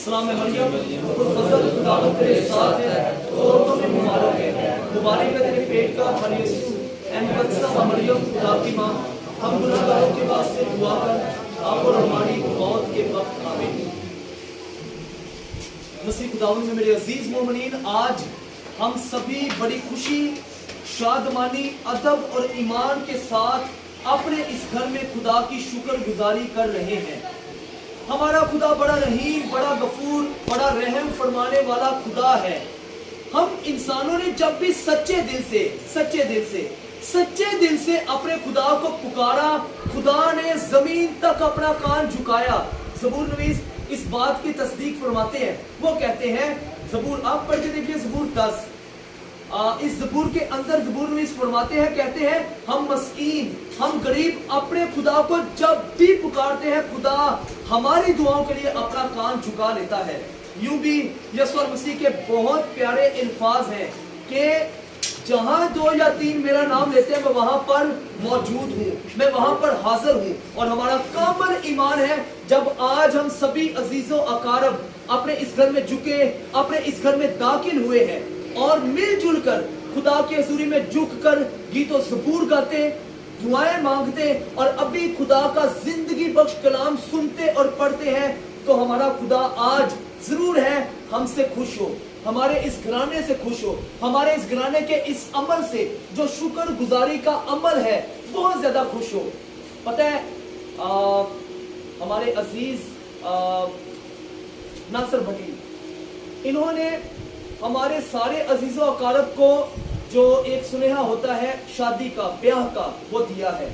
सलाम मरियम फजल खुदावंद तेरे साथ है औरतों में मुबारक है मुबारक है तेरे पेट का फल यीशु ऐ मुकद्दसा मरियम खुदा की मां हम गुनाहगारों के वास्ते दुआ कर आप और हमारी मौत के वक्त आमीन। मसीह खुदावंद में मेरे अजीज मोमिनीन, आज हम सभी बड़ी खुशी, शादमानी, अदब और ईमान के साथ अपने इस घर में खुदा की शुक्रगुजारी कर रहे हैं। हमारा खुदा बड़ा रहीम, बड़ा गफूर, बड़ा रहम फरमाने वाला खुदा है। हम इंसानों ने जब भी सच्चे दिल से अपने खुदा को पुकारा, खुदा ने जमीन तक अपना कान झुकाया। ज़बूर नवीस इस बात की तस्दीक फरमाते हैं। वो कहते हैं, ज़बूर आप पढ़ के देखिए, ज़बूर 10 इस ज़बूर के अंदर ज़बूर नवीस फरमाते हैं, कहते हैं हम मस्कीन, हम गरीब अपने खुदा को जब भी पुकारते हैं, खुदा हमारी दुआओं के लिए अपना कान झुका लेता है। यूं भी यीशु मसीह के बहुत प्यारे अल्फाज हैं कि जहां 2 या 3 मेरा नाम लेते हैं मैं वहां पर मौजूद हूँ, मैं वहां पर हाजिर हूँ। और हमारा कामल ईमान है जब आज हम सभी अजीजों अकारब अपने इस घर में झुके, अपने इस घर में दाखिल हुए हैं और मिलजुल कर खुदा की हजूरी में झुक कर गीतों ज़बूर गाते, दुआएं मांगते और अभी खुदा का जिंदगी बख्श कलाम सुनते और पढ़ते हैं, तो हमारा खुदा आज जरूर है हमसे खुश हो, हमारे इस घराने से खुश हो, हमारे इस घराने के इस अमल से जो शुक्र गुजारी का अमल है बहुत ज्यादा खुश हो। पता है हमारे अजीज नासिर भट्टी, इन्होंने हमारे सारे अजीजों अकारब को जो एक सुनेहा होता है शादी का, ब्याह का, वो दिया है।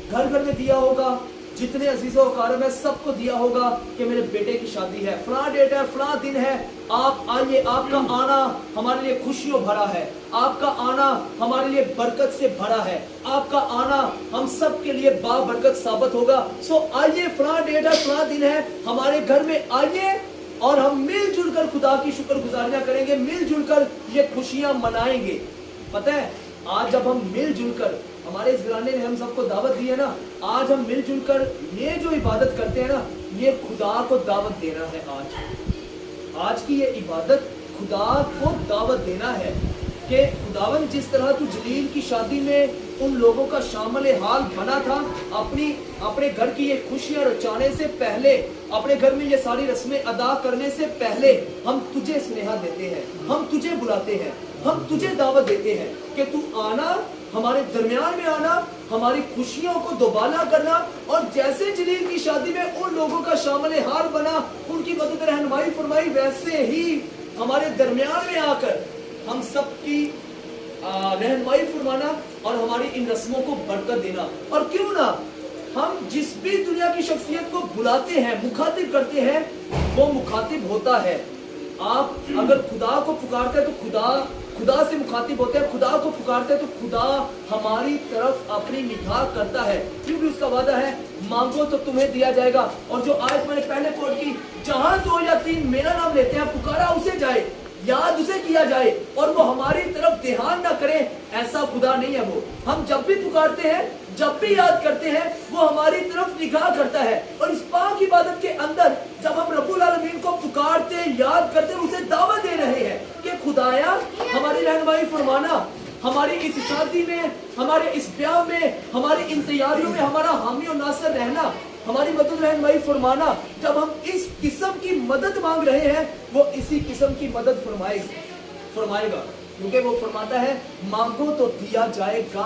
घर घर में दिया होगा, जितने अजीजों अकारब है सबको दिया होगा कि मेरे बेटे की शादी है, फलां डेट है, फलां दिन है, आप आइए। आपका आना हमारे लिए खुशियों भरा है, आपका आना हमारे लिए बरकत से भरा है, आपका आना हम सब के लिए बाबरकत साबित होगा। सो आइए, फलां डेट है, फलां दिन है, हमारे घर में आइए और हम मिलजुल कर खुदा की शुक्रगुजारियां करेंगे, मिलजुल कर ये खुशियां मनाएंगे। पता है आज जब हम मिलजुल कर, हमारे इस घराने ने हम सबको दावत दी है ना, आज हम मिलजुल कर ये जो इबादत करते हैं ना, ये खुदा को दावत देना है। आज की ये इबादत खुदा को दावत देना है कि खुदावन जिस तरह तू जलील की शादी में उन लोगों का शामिल हाल बना था, अपने घर की ये खुशियां रचाने से पहले, अपने घर में ये सारी रस्में अदा करने से पहले हम तुझे स्नेहा देते हैं, हम तुझे बुलाते हैं, हम तुझे दावत देते हैं कि तू आना, हमारे दरमियान में आना, हमारी खुशियों को दोबाला करना। और जैसे जलील की शादी में उन लोगों का शामिल हाल बना, उनकी मदद रहनुमाई फरमाई, वैसे ही हमारे दरमियान में आकर हम सबकी रहनुमाई फरमाना और हमारी इन रस्मों को बरकत देना। और क्यों ना हम जिस भी दुनिया की शख्सियत को बुलाते हैं, मुखातिब करते हैं, वो मुखातिब होता है। आप अगर खुदा को पुकारते हैं तो खुदा से मुखातिब होते हैं, खुदा को पुकारते हैं तो खुदा हमारी तरफ अपनी निगाह करता है, क्योंकि उसका वादा है मांगो तो तुम्हें दिया जाएगा। और जो आयत मैंने पहले कोट की, जहां 2 या 3 मेरा नाम लेते हैं, पुकारा उसे जाए, याद उसे किया जाए और वो हमारी तरफ ध्यान ना करे, ऐसा खुदा नहीं है वो। हम जब भी पुकारते हैं, जब भी याद करते हैं, वो हमारी तरफ निगाह करता है। और इस पाक इबादत के अंदर जब हम रब्बुल आलमीन को पुकारते, याद करते, उसे दावत दे रहे हैं कि खुदाया हमारी रहनुमाई फरमाना, हमारी इस शादी में, हमारे इस ब्याह में, हमारी इन तैयारियों में हमारा हामी और नासर रहना, हमारी मदद रहनुमाई फरमाना। जब हम इस किस्म की मदद मांग रहे हैं, वो इसी किस्म की मदद फरमाएगा, क्योंकि वो फरमाता है मांगो तो दिया जाएगा,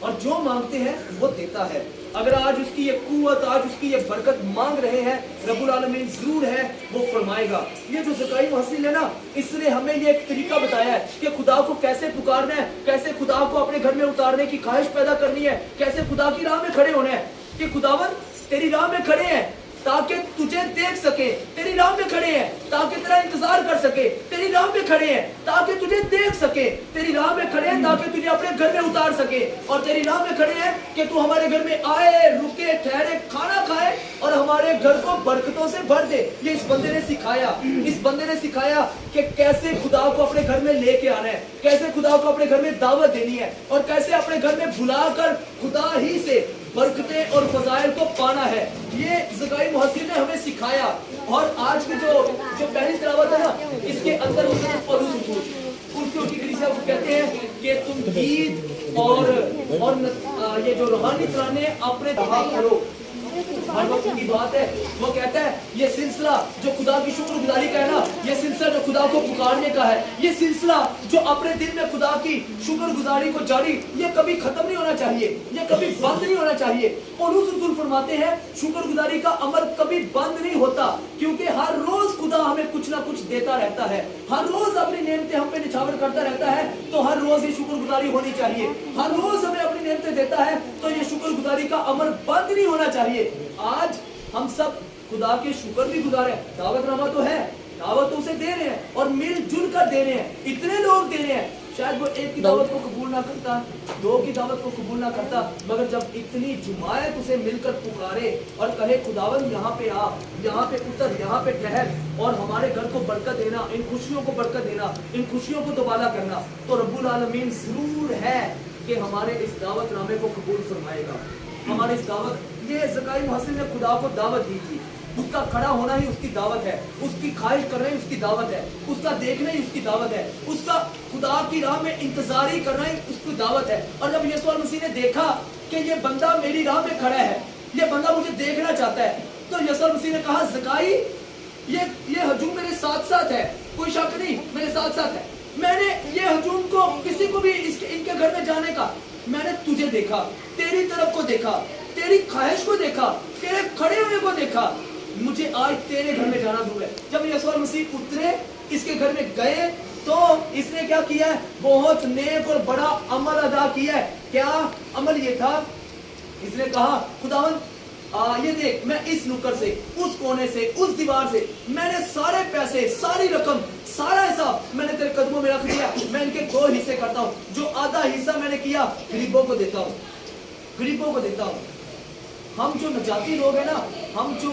और जो मांगते हैं वो देता है। अगर आज उसकी ये कुव्वत, आज उसकी ये बरकत मांग रहे हैं, रब्बुल आलमीन जरूर है वो फरमाएगा। ये जो ज़काई महसिल है ना, इसने हमें ये एक तरीका बताया है कि खुदा को कैसे पुकारना है, कैसे खुदा को अपने घर में उतारने की ख्वाहिश पैदा करनी है, कैसे खुदा की राह में खड़े होना है कि खुदावन तेरी राह में खड़े हैं ताकि तुझे देख सके, तेरी राह में खड़े हैं ताकि तेरा इंतजार कर सके, तेरी राह में खड़े हैं ताकि तुझे देख सके, तेरी राह में खड़े हैं ताकि तुझे अपने घर में उतार सके, और तेरी राह में खड़े हैं कि तू हमारे घर में आए, रुके, ठहरे, खाना खाए और हमारे घर को बरकतों से भर दे। ये इस बंदे ने सिखाया कि कैसे खुदा को अपने घर में लेके आना है, कैसे खुदा को अपने घर में दावत देनी है, और कैसे अपने घर में बुलाकर खुदा ही से बरकतें और फजाइल को पाना है। ये ज़काई मुहस्सिन ने हमें सिखाया। और आज की जो पहली तिलावत है ना, इसके अंदर पौलुस कुर्सियों की कलीसिया को कहते हैं कि तुम गीत और ये जो रूहानी तराने अपने दिमाग करो। हर वक्त की बात है, वो कहता है ये सिलसिला जो खुदा की शुक्रगुजारी का है ना, ये सिलसिला जो खुदा को पुकारने का है, ये सिलसिला जो अपने दिल में खुदा की शुक्रगुजारी को जारी, ये कभी खत्म नहीं होना चाहिए, ये कभी बंद नहीं होना चाहिए। पौलुस रसूल फरमाते हैं शुक्रगुजारी का अमल कभी बंद नहीं होता, क्योंकि हर रोज खुदा हमें कुछ ना कुछ देता रहता है, हर रोज अपनी नेमतें हम पे निछावर करता रहता है, तो हर रोज ये शुक्रगुजारी होनी चाहिए। हर रोज हमें अपनी नेमतें देता है, तो ये शुक्रगुजारी का अमल बंद नहीं होना चाहिए। आज हम सब खुदा के शुक्र भी गुजारे, दावतनामा तो है, दावत तो उसे दे रहे हैं और मिलजुल कर दे रहे हैं, इतने लोग दे रहे हैं। शायद वो एक की दावत को कबूल ना करता, दो की दावत को कबूल ना करता, मगर जब इतनी जुमायत उसे मिलकर पुकारे और कहे खुदावंद यहाँ पे आ, यहाँ पे उतर, यहाँ पे ठहर और हमारे घर को बरकत देना, इन खुशियों को बरकत देना, इन खुशियों को दोबारा करना, तो रब्बुल आलमीन जरूर है कि हमारे इस दावत नामे को कबूल फरमाएगा। हमारे इस दावत, ये ज़काई मुहसिन ने खुदा को दावत दी थी, उसका खड़ा होना ही उसकी दावत है, उसकी ख्वाहिश करना ही उसकी दावत है, उसका देखना ही उसकी दावत है, उसका खुदा की राह में इंतजार ही करना ही उसकी दावत है। और जब यीशु मसीह ने देखा कि ये बंदा मेरी राह में खड़ा है, ये बंदा मुझे देखना चाहता है, तो यीशु मसीह ने कहा ज़काई ये हजूम मेरे साथ साथ है, कोई शक नहीं, मेरे साथ साथ है। मैंने ये हजूम को, किसी को भी इनके घर में जाने का, मैंने तुझे देखा, तेरी तरफ को देखा, तेरी ख्वाहिश को देखा, तेरे खड़े होने को देखा, मुझे आज तेरे घर में जाना जरूर है। जब यीशु मसीह उतरे, इसके घर में गए, तो इसने क्या किया है? बहुत नेक और बड़ा अमल अदा किया है। क्या अमल ये था? इसने कहा खुदावंद ये देख, मैं इस नुक्कड़ से, उस कोने से, उस दीवार से, मैंने सारे पैसे, सारी रकम, सारा हिसाब मैंने तेरे कदमों में रख दिया। मैं इनके 2 हिस्से करता हूँ, जो आधा हिस्सा मैंने किया गरीबों को देता हूँ, गरीबों को देता हूँ। हम जो नजाती लोग हैं ना, हम जो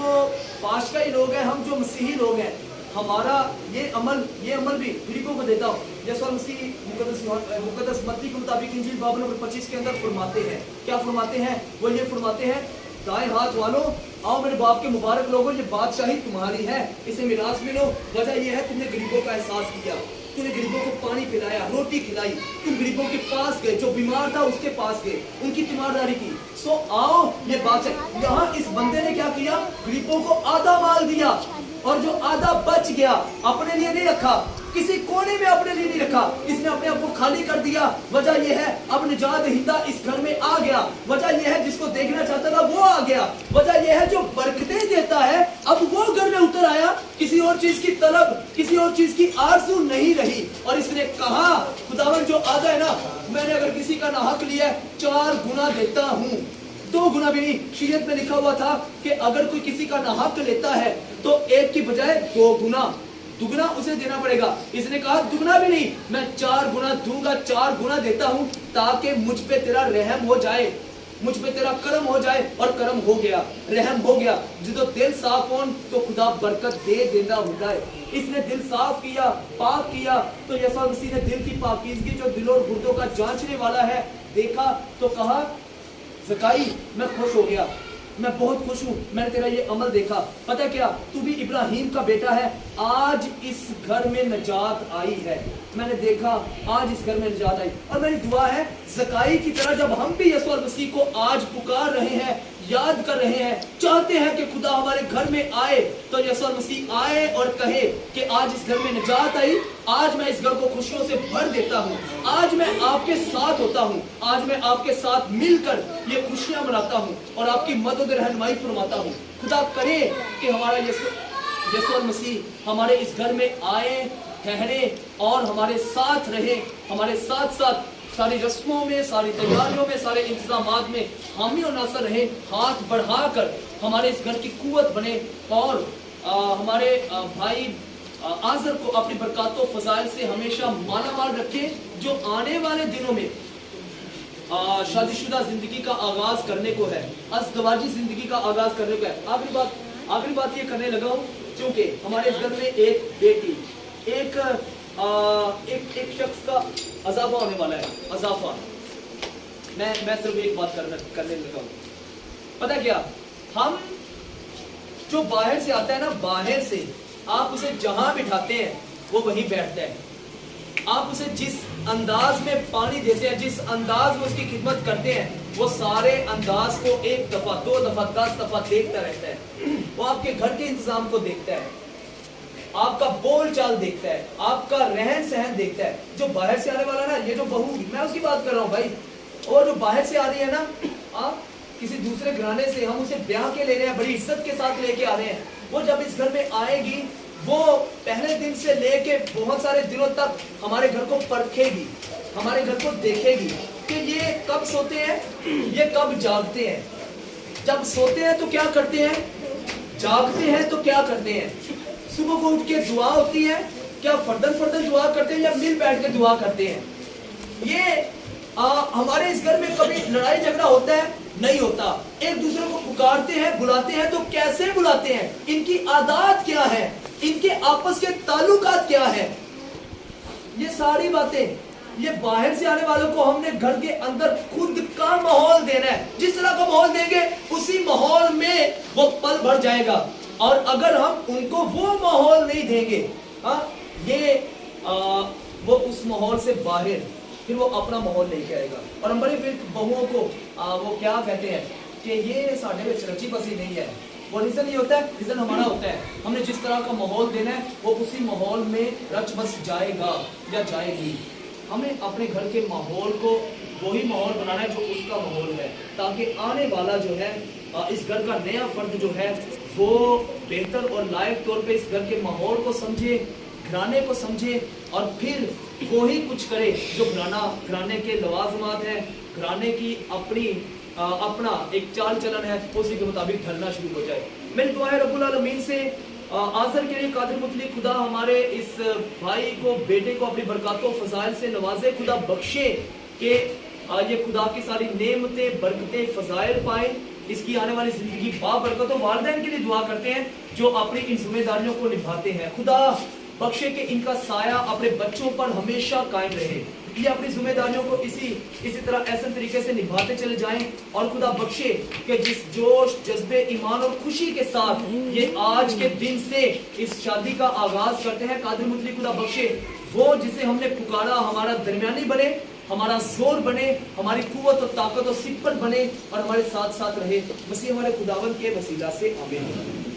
पाशकाई लोग हैं, हम जो मसीही लोग हैं, हमारा ये अमल भी गरीबों को देता हूँ। जैसा मसीह मुकद्दस मत्ती के मुताबिक इंजील बाब नंबर 25 के अंदर फरमाते हैं, क्या फरमाते हैं? वो ये फरमाते हैं, दाएं हाथ वालों आओ मेरे बाप के मुबारक लोगों, ये बादशाही तुम्हारी है, इसे मिरास में लो। वजह यह है तुमने गरीबों का एहसास किया, तुमने गरीबों को पानी पिलाया, रोटी खिलाई, तुम गरीबों के पास गए, जो बीमार था उसके पास गए, उनकी तीमारदारी की। सो आओ ये बादशाह। यहाँ इस बंदे ने क्या किया? गरीबों को आधा माल दिया, और जो आधा बच गया अपने लिए नहीं रखा, किसी कोने में अपने लिए नहीं रखा, इसने अपने आप को खाली कर दिया। वजह यह है अब निजात हिंदा इस घर में आ गया। वजह यह है जिसको देखना चाहता था वो आ गया। वजह यह है जो बरकतें देता है अब वो घर में उतर आया। किसी और चीज की तलब, किसी और चीज की आरज़ू नहीं रही। और इसने कहा खुदावन जो आधा है ना, मैंने अगर किसी का नाहक लिया 4 गुना देता हूँ, 2 गुना भी नहीं। शरीयत में लिखा हुआ था कि अगर कोई किसी का नाहक लेता है तो 1 की बजाय 2 गुना, दुगना उसे देना पड़ेगा। इसने कहा दुगना भी नहीं, मैं 4 गुना दूंगा, 4 गुना देता हूं, ताकि मुझ पे तेरा रहम हो जाए, मुझ पे तेरा करम हो जाए। और करम हो गया, रहम हो गया। जो दिल साफ हो तो खुदा बरकत दे देता होता है। इसने दिल साफ किया, पाक किया, तो यीशु मसीह ने दिल की पाकीज़गी जो दिल और गुर्दों का जांचने वाला है देखा, तो कहा ज़काई मैं खुश हो गया, मैं बहुत खुश हूँ, मैंने तेरा ये अमल देखा। पता क्या, तू भी इब्राहिम का बेटा है, आज इस घर में नजात आई है। मैंने देखा आज इस घर में नजात आई। और मेरी दुआ है ज़काई की तरह जब हम भी यीशु मसीह को आज पुकार रहे हैं, याद कर रहे हैं, चाहते हैं कि खुदा हमारे घर में आए, तो यीशु मसीह आए और कहे कि आज इस घर में नजात आई, आज मैं इस घर को खुशियों से भर देता हूँ, आज मैं आपके साथ होता हूँ, आज मैं आपके साथ मिलकर ये खुशियाँ मनाता हूँ और आपकी मदद रहनुमाई फरमाता हूँ। खुदा करे कि हमारा यीशु मसीह हमारे इस घर में आए, ठहरे और हमारे साथ रहे, हमारे साथ साथ सारी रस्मों में, सारी तैयारियों में, सारे इंतजामात में हामी और नासर रहे, हाथ बढ़ाकर हमारे इस घर की कुव्वत बने और हमारे भाई आज़र को अपनी बरकतों फजाइल से हमेशा माला माल रखे, जो आने वाले दिनों में शादीशुदा जिंदगी का आगाज करने को है, अज़दवाजी जिंदगी का आगाज करने को है। आखिरी बात ये करने लगा हूँ, क्योंकि हमारे इस घर में एक बेटी, एक शख्स का अज़ाफ़ा होने वाला है। अज़ाफ़ा, मैं सिर्फ एक बात करने लगा हूँ। पता क्या, हम جو باہر سے آتا ہے نا، باہر سے آپ اسے جہاں بٹھاتے ہیں وہ وہیں بیٹھتا ہے. آپ اسے جس انداز میں پانی دیتے ہیں، جس انداز میں اس کی خدمت کرتے ہیں، وہ سارے انداز کو ایک دفعہ، 2 دفعہ، 10 دفعہ دیکھتا رہتا ہے. وہ آپ کے گھر کے انتظام کو دیکھتا ہے، آپ کا بول چال دیکھتا ہے، آپ کا رہن سہن دیکھتا ہے. جو باہر سے آنے والا نا، یہ جو بہو، میں اس کی بات کر رہا ہوں بھائی، اور جو باہر سے آ رہی ہے نا، آپ کسی دوسرے گھرانے سے ہم اسے بیاہ کے لے رہے ہیں، بڑی عزت کے ساتھ لے کے آ رہے ہیں، وہ جب اس گھر میں آئے گی، وہ پہلے دن سے لے کے بہت سارے دنوں تک ہمارے گھر کو پرکھے گی، ہمارے گھر کو دیکھے گی کہ یہ کب سوتے ہیں، یہ کب جاگتے ہیں. جب سوتے ہیں تو کیا کرتے ہیں، جاگتے ہیں تو کیا کرتے ہیں. صبح کو اٹھ کے دعا ہوتی ہے، کیا فردن فردن دعا کرتے ہیں یا مل بیٹھ کے دعا کرتے ہیں. یہ ہمارے اس گھر میں کبھی لڑائی جھگڑا ہوتا ہے؟ نہیں ہوتا. ایک دوسرے کو پکارتے ہیں، بلاتے ہیں تو کیسے بلاتے ہیں، ان کی عادات کیا ہے، ان کے آپس کے تعلقات کیا ہے. یہ ساری باتیں، یہ باہر سے آنے والوں کو ہم نے گھر کے اندر خود کا ماحول دینا ہے. جس طرح کا ماحول دیں گے اسی ماحول میں وہ پل بھر جائے گا. اور اگر ہم ان کو وہ ماحول نہیں دیں گے، وہ اس ماحول سے باہر پھر وہ اپنا ماحول لے کے آئے گا. اور ہم بڑے بہوؤں کو وہ کیا کہتے ہیں کہ یہ ساڑھے میں رچی بسی نہیں ہے. وہ ریزن نہیں ہوتا ہے، ریزن ہمارا ہوتا ہے. ہم نے جس طرح کا ماحول دینا ہے وہ اسی ماحول میں رچ بس جائے گا یا جائے گی. ہمیں اپنے گھر کے ماحول کو وہی ماحول بنانا ہے جو اس کا ماحول ہے، تاکہ آنے والا جو ہے اس گھر کا نیا فرد جو ہے وہ بہتر اور لائق طور پہ اس گھر کے ماحول کو سمجھے، گھرانے کو سمجھے، اور پھر وہی کچھ کرے جو گھرانے کے لوازمات ہیں، گھرانے کی اپنا ایک چال چلن ہے، اسی کے مطابق ڈھلنا شروع ہو جائے. میری دعا ہے رب العالمین سے آذر کے لیے قادر مطلق خدا ہمارے اس بھائی کو، بیٹے کو اپنی برکات و فضائل سے نوازے، خدا بخشے کہ یہ خدا کی ساری نعمتیں، برکتیں، فضائل پائیں، اس کی آنے والی زندگی بابرکت. و والدین کے لیے دعا کرتے ہیں جو اپنی ان ذمہ داریوں کو نبھاتے ہیں. خدا بخشے کہ ان کا سایہ اپنے بچوں پر ہمیشہ قائم رہے، یہ اپنی ذمہ داریوں کو اسی طرح ایسے طریقے سے نبھاتے چلے جائیں. اور خدا بخشے کہ جس جوش، جذبے، ایمان اور خوشی کے ساتھ یہ آج کے دن سے اس شادی کا آغاز کرتے ہیں، قادر مطلق خدا بخشے وہ جسے ہم نے پکارا ہمارا درمیانی بنے، ہمارا زور بنے، ہماری قوت و طاقت و صفت بنے، اور ہمارے ساتھ ساتھ رہے. مسیح ہمارے خداوند کے وسیلہ سے آمین.